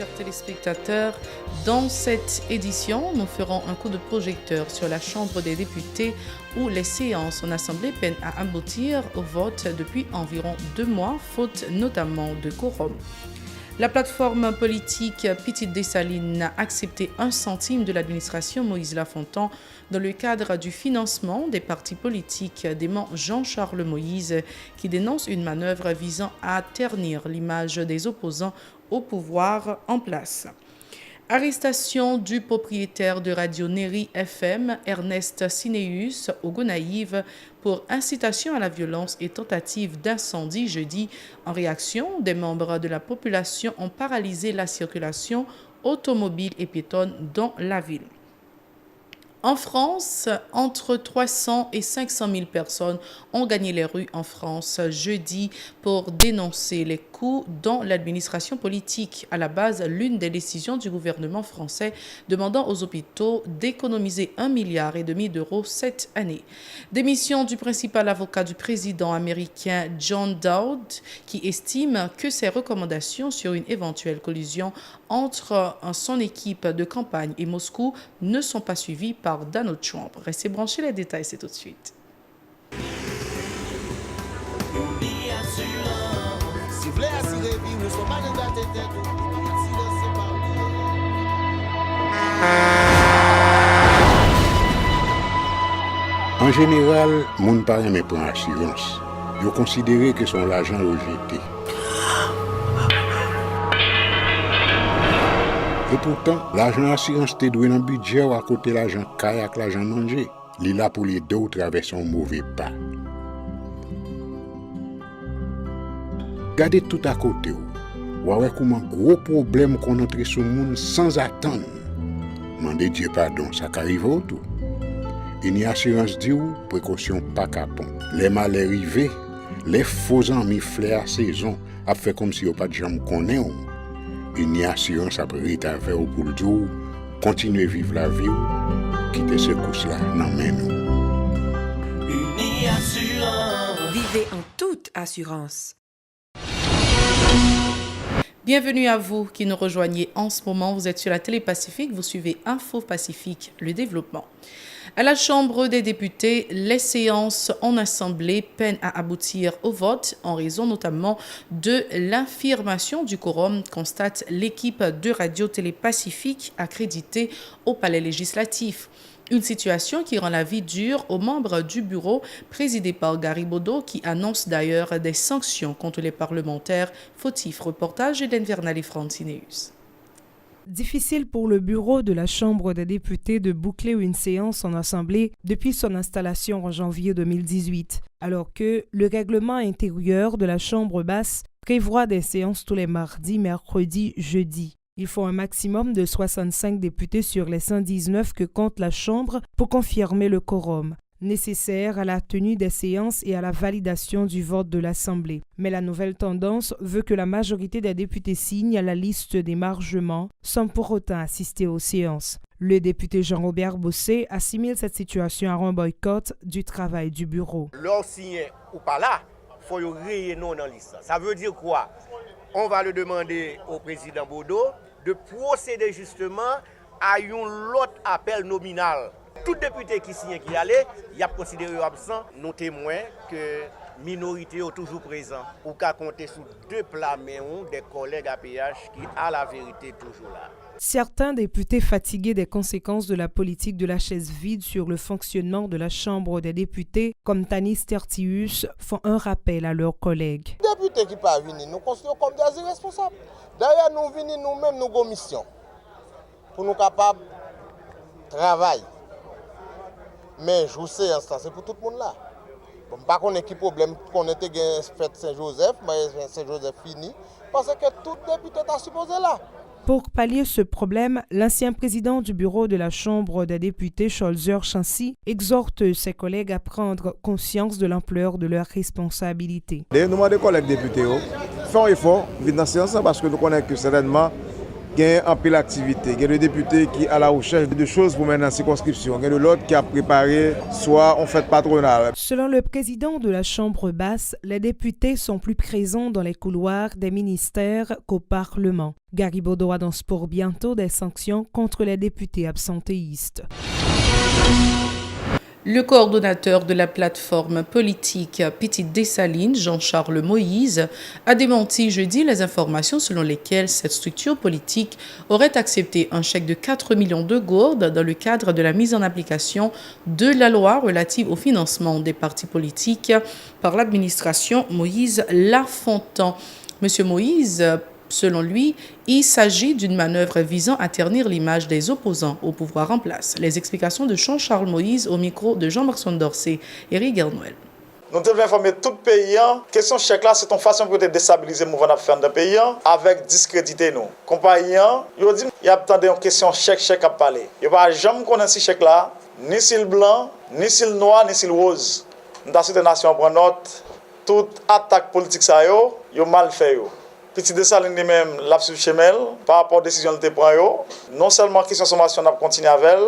chers téléspectateurs. Dans cette édition, nous ferons un coup de projecteur sur la Chambre des députés où les séances en Assemblée peinent à aboutir au vote depuis environ 2 mois, faute notamment de quorum. La plateforme politique Petite Dessalines a accepté 1 centime de l'administration Moïse Lafontan dans le cadre du financement des partis politiques dément Jean-Charles Moïse qui dénonce une manœuvre visant à ternir l'image des opposants au pouvoir en place. Arrestation du propriétaire de Radio Néri FM, Ernest Sinéus, au Gonaïves, pour incitation à la violence et tentative d'incendie jeudi. En réaction, des membres de la population ont paralysé la circulation automobile et piétonne dans la ville. En France, entre 300 et 500 000 personnes ont gagné les rues en France jeudi pour dénoncer les coûts dans l'administration politique. À la base, l'une des décisions du gouvernement français demandant aux hôpitaux d'économiser 1,5 milliard d'euros cette année. Démission du principal avocat du président américain John Dowd, qui estime que ses recommandations sur une éventuelle collusion entre son équipe de campagne et Moscou ne sont pas suivies par Donald Trump. Restez branchés, les détails, c'est tout de suite. En général, moun pa reme prend assurance. Yo considéré que son l'argent rejeté. Et pourtant, l'argent assurance te doué dans le budget ou à côté l'argent caille avec l'argent mangé. Li là pour les deux ou traverser un mauvais pas. Gardez tout à côté ou. Ouais comment gros problème qu'on entre sur monde sans attendre. Mandez Dieu pardon, ça qu'arrive au tout. Une assurance dit ou précaution pas capon. Les mal arrivés, les faux amis flair saison a fait comme si on pas de jambe connaît ou. Une assurance après ta vers au pour le jour, continuer vivre la vie ou quitter ce course là dans main nous. Uni Assurance. Vivez en toute assurance. Bienvenue à vous qui nous rejoignez en ce moment. Vous êtes sur la Télé Pacifique, vous suivez Info Pacifique, le développement. À la Chambre des députés, les séances en Assemblée peinent à aboutir au vote en raison notamment de l'infirmation du quorum, constate l'équipe de Radio-Télé Pacifique accréditée au Palais législatif. Une situation qui rend la vie dure aux membres du bureau présidé par Gary Bodo qui annonce d'ailleurs des sanctions contre les parlementaires fautifs. Reportage d'Hélène Vernal et Francineus. Difficile pour le bureau de la Chambre des députés de boucler une séance en Assemblée depuis son installation en janvier 2018, alors que le règlement intérieur de la Chambre basse prévoit des séances tous les mardis, mercredis, jeudis. Il faut un maximum de 65 députés sur les 119 que compte la Chambre pour confirmer le quorum nécessaire à la tenue des séances et à la validation du vote de l'Assemblée. Mais la nouvelle tendance veut que la majorité des députés signent à la liste d'émargement sans pour autant assister aux séances. Le député Jean-Robert Bossé assimile cette situation à un boycott du travail du bureau. Leur signer ou pas là, il faut rayer non dans la liste. Ça veut dire quoi? On va le demander au président Bodo de procéder justement à un autre appel nominal. Tout député qui signe qui allait, il a considéré absent. Nous témoins que minorité est toujours présent. Ou qu'à compter sur 2 plats mais des collègues APH qui a la vérité toujours là. Certains députés fatigués des conséquences de la politique de la chaise vide sur le fonctionnement de la Chambre des députés, comme Tanis Tertius, font un rappel à leurs collègues. Les députés qui ne peuvent venir, nous considérons comme des irresponsables. D'ailleurs, nous venons nous-mêmes, nous avons une mission pour nous capables de travailler. Mais je sais, c'est pour tout le monde là. Bon, pas qu'on ait qui problème qu'on était fait Saint-Joseph, mais Saint-Joseph fini, parce que tout député est supposé là. Pour pallier ce problème, l'ancien président du bureau de la Chambre des députés, Scholzer Chancy, exhorte ses collègues à prendre conscience de l'ampleur de leurs responsabilités. Nous demandons aux collègues députés, faisons un effort, venir dans la séance parce que nous connaissons que certainement Il y a un peu d'activité. Il y a des députés qui à la recherche de choses pour mener dans la circonscription. Il y a de l'autre qui a préparé soit en fête patronale. Selon le président de la Chambre basse, les députés sont plus présents dans les couloirs des ministères qu'au Parlement. Garibaldo annonce pour bientôt des sanctions contre les députés absentéistes. Le coordonnateur de la plateforme politique Petite Dessalines, Jean-Charles Moïse, a démenti jeudi les informations selon lesquelles cette structure politique aurait accepté un chèque de 4 millions de gourdes dans le cadre de la mise en application de la loi relative au financement des partis politiques par l'administration Moïse Lafontan. Monsieur Moïse, selon lui, il s'agit d'une manœuvre visant à ternir l'image des opposants au pouvoir en place. Les explications de Jean-Charles Moïse au micro de Jean-Marc Sondorcet et Eric Garnoël. Nous devons informer tout le pays. Question chèque là, c'est une façon pour déstabiliser le mouvement d'affaires de pays avec discréditer nous. Compagnie, ils disent il y a attendu une question chèque à parler. Il n'y a pas jamais connaître ce chèque là, ni si le blanc, ni si le noir, ni si le rose. Nous avons des nations prendre note, toute attaque politique ça yo mal fait yo. Petit Dessalines lui-même l'a suivi chez elle par rapport aux décisions de prend yo. Non seulement question sommation n'a continué avec elle.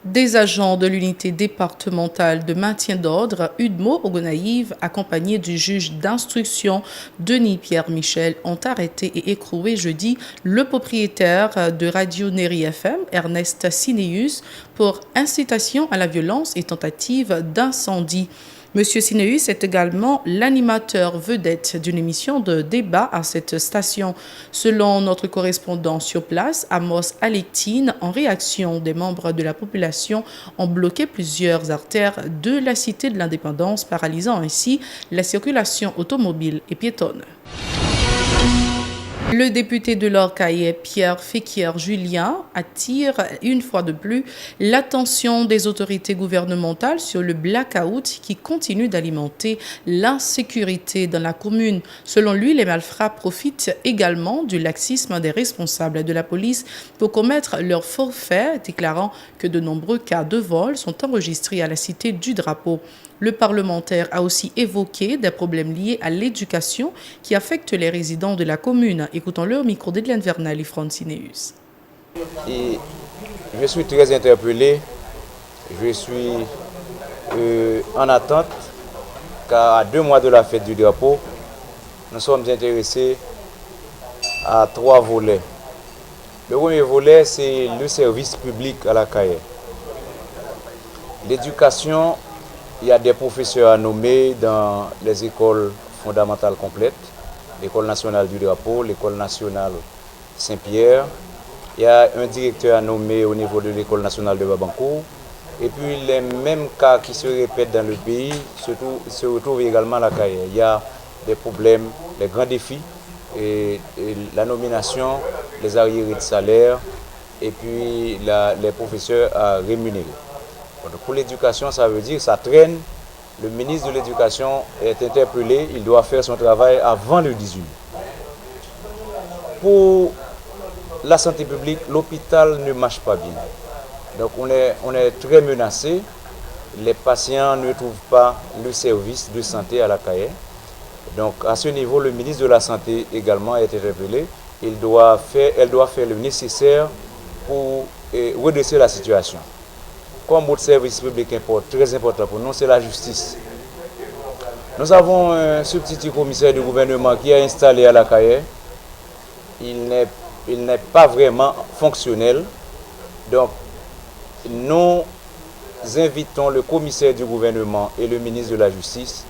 Des agents de l'unité départementale de maintien d'ordre, UDMO au Gonaïve, accompagnés du juge d'instruction Denis Pierre Michel, ont arrêté et écroué jeudi le propriétaire de Radio Néri FM, Ernest Sinéus, pour incitation à la violence et tentative d'incendie. Monsieur Sinéus est également l'animateur vedette d'une émission de débat à cette station. Selon notre correspondant sur place, Amos Alectine, en réaction, des membres de la population ont bloqué plusieurs artères de la cité de l'Indépendance, paralysant ainsi la circulation automobile et piétonne. Le député de l'Orcaillé, Pierre Féquière-Julien, attire une fois de plus l'attention des autorités gouvernementales sur le blackout qui continue d'alimenter l'insécurité dans la commune. Selon lui, les malfrats profitent également du laxisme des responsables de la police pour commettre leur forfait, déclarant que de nombreux cas de vol sont enregistrés à la cité du Drapeau. Le parlementaire a aussi évoqué des problèmes liés à l'éducation qui affectent les résidents de la commune. Écoutons-le au micro d'Edliane Vernal et Francineus. Je suis très interpellé. Je suis en attente car à 2 mois de la fête du drapeau, nous sommes intéressés à 3 volets. Le premier volet, c'est le service public à la CAE. L'éducation. Il y a des professeurs à nommer dans les écoles fondamentales complètes, l'école nationale du Drapeau, l'école nationale Saint-Pierre. Il y a un directeur à nommer au niveau de l'école nationale de Babancourt. Et puis les mêmes cas qui se répètent dans le pays se retrouvent également à la CAE. Il y a des problèmes, les grands défis, et la nomination, les arriérés de salaire, et puis les professeurs à rémunérer. Pour l'éducation, ça veut dire que ça traîne. Le ministre de l'Éducation est interpellé, il doit faire son travail avant le 18. Pour la santé publique, l'hôpital ne marche pas bien. Donc on est très menacé. Les patients ne trouvent pas le service de santé à la CAE. Donc à ce niveau, le ministre de la Santé également est interpellé. Elle doit faire le nécessaire pour redresser la situation. Comme autre service public très important pour nous, c'est la justice. Nous avons un substitut commissaire du gouvernement qui est installé à la CAE. Il n'est pas vraiment fonctionnel. Donc, nous invitons le commissaire du gouvernement et le ministre de la Justice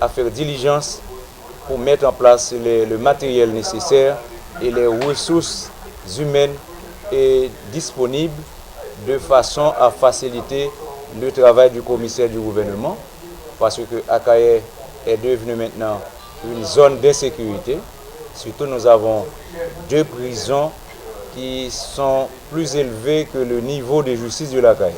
à faire diligence pour mettre en place le matériel nécessaire et les ressources humaines et disponibles de façon à faciliter le travail du commissaire du gouvernement, parce que Akaye est devenu maintenant une zone d'insécurité. Surtout, nous avons 2 prisons qui sont plus élevées que le niveau de justice de l'Akaye.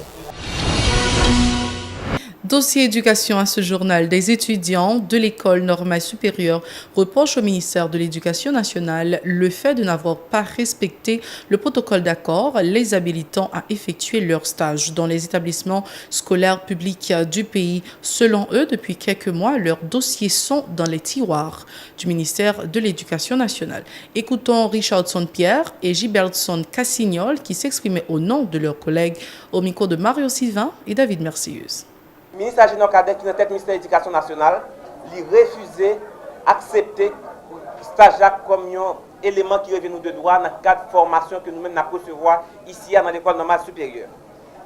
Dossier éducation à ce journal. Des étudiants de l'école normale supérieure reprochent au ministère de l'Éducation nationale le fait de n'avoir pas respecté le protocole d'accord les habilitant à effectuer leur stage dans les établissements scolaires publics du pays. Selon eux, depuis quelques mois, leurs dossiers sont dans les tiroirs du ministère de l'Éducation nationale. Écoutons Richardson Pierre et Gilbertson Cassignol qui s'exprimaient au nom de leurs collègues au micro de Mario Sylvain et David Mercieuse. Le ministre Agénor Cadet, qui est le ministère de l'Éducation nationale, lui refusé d'accepter le stagiaire comme un élément qui revient nous de droit dans le cadre de formation que nous-mêmes nous recevoir ici dans l'école normale supérieure.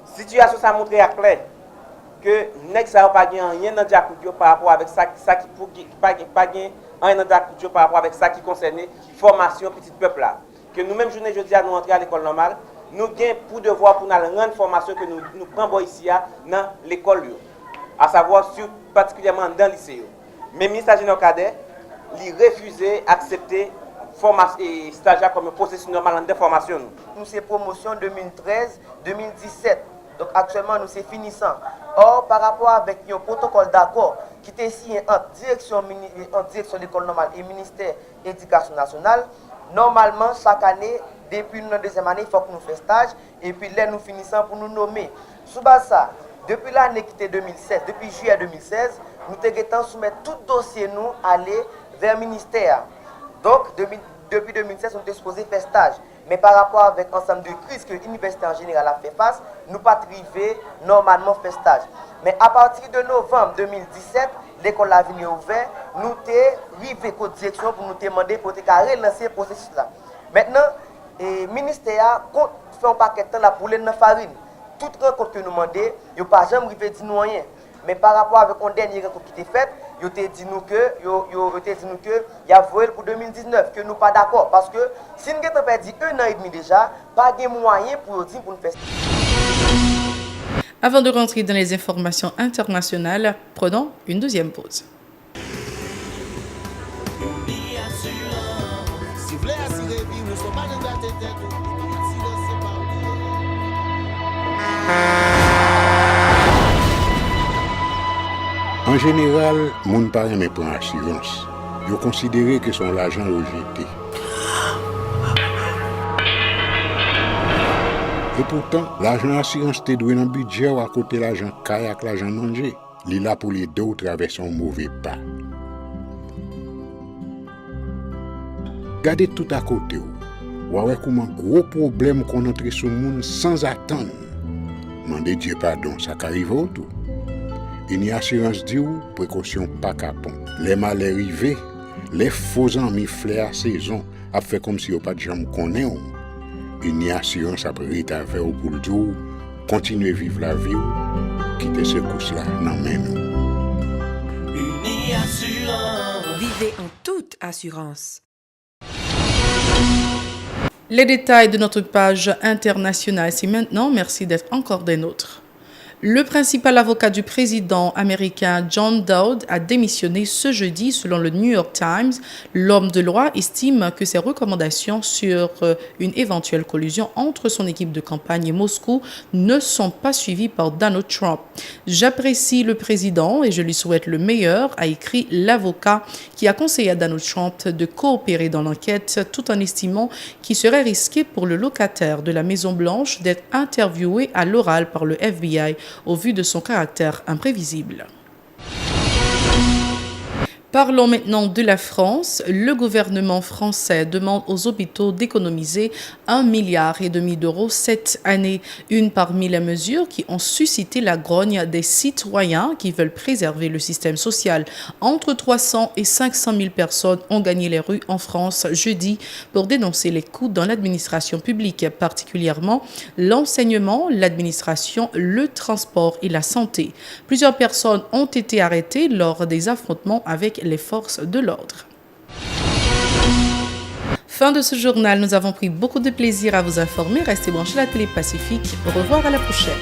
La situation a montré à clair que nous n'avons pas rien dans le par rapport avec ça qui pas rien dans le par rapport avec ça qui concerne la formation petit peuple là. Que nous-mêmes, jeudi à nous entrer à l'école normale, nous avons pour devoir pour nous rendre formation que nous prenons ici dans l'école. À savoir particulièrement dans le lycée. Mais le ministère Agénor Cadet, il refusé d'accepter et stagiaire comme un processus normal de formation. Nous c'est promotion 2013-2017. Donc actuellement nous c'est finissant. Or par rapport avec un protocole d'accord qui était signé entre direction de l'école normale et ministère de l'Éducation nationale, normalement chaque année, depuis notre deuxième année, il faut que nous fassions stage et puis là nous finissons pour nous nommer. Sous base ça, depuis l'année qui était 2016, depuis juillet 2016, nous avons soumettre tout dossier nous aller vers le ministère. Donc depuis 2016, nous avons supposé faire stage. Mais par rapport avec l'ensemble de crises que l'université en général a fait face, nous n'avons pas arrivé normalement faire stage. Mais à partir de novembre 2017, l'école a venu ouvert, nous avons arrivé à la direction pour nous demander pour relancer le processus là. Maintenant, le ministère fait un paquet de temps là pour les farine. Toute rencontre que nous demandons, il n'y a pas jamais arrivé dire nous rien. Mais par rapport avec une dernière rencontre qui était faite, il a dit nous que il y a voulu pour 2019 que nous pas d'accord parce que si nous avons perdu 1 an et demi déjà, pas de moyen pour dire pour nous faire. Avant de rentrer dans les informations internationales, prenons une deuxième pause. En général, les gens ne prennent pas assurance. Ils considèrent que son l'argent rejeté. Et pourtant, l'argent assurance te doit dans le budget ou à côté de l'argent kayak, l'argent manger. Il est là pour les deux traverser un mauvais pas. Gardez tout à côté. Vous voyez comment gros problème qu'on entre sur le monde sans attendre. Mandez Dieu pardon, ça arrive au tout. Une assurance dit ou précaution pas capon. Les malheurs arrivés, les faux amis flair à saison, a fait comme si on pas de gens connaît. Une assurance après rétaver au pour le dire, continuer vivre la vie, quitter ce course là dans nous. Uni Assurance. Vivez en toute assurance. Les détails de notre page internationale, c'est maintenant. Merci d'être encore des nôtres. Le principal avocat du président américain John Dowd a démissionné ce jeudi selon le New York Times. L'homme de loi estime que ses recommandations sur une éventuelle collusion entre son équipe de campagne et Moscou ne sont pas suivies par Donald Trump. J'apprécie le président et je lui souhaite le meilleur, a écrit l'avocat qui a conseillé à Donald Trump de coopérer dans l'enquête tout en estimant qu'il serait risqué pour le locataire de la Maison-Blanche d'être interviewé à l'oral par le FBI au vu de son caractère imprévisible. Parlons maintenant de la France. Le gouvernement français demande aux hôpitaux d'économiser 1,5 milliard d'euros cette année. Une parmi les mesures qui ont suscité la grogne des citoyens qui veulent préserver le système social. Entre 300 et 500 000 personnes ont gagné les rues en France jeudi pour dénoncer les coûts dans l'administration publique, particulièrement l'enseignement, l'administration, le transport et la santé. Plusieurs personnes ont été arrêtées lors des affrontements avec les forces de l'ordre. Fin de ce journal, nous avons pris beaucoup de plaisir à vous informer. Restez branchés à la télé Pacifique. Au revoir, à la prochaine.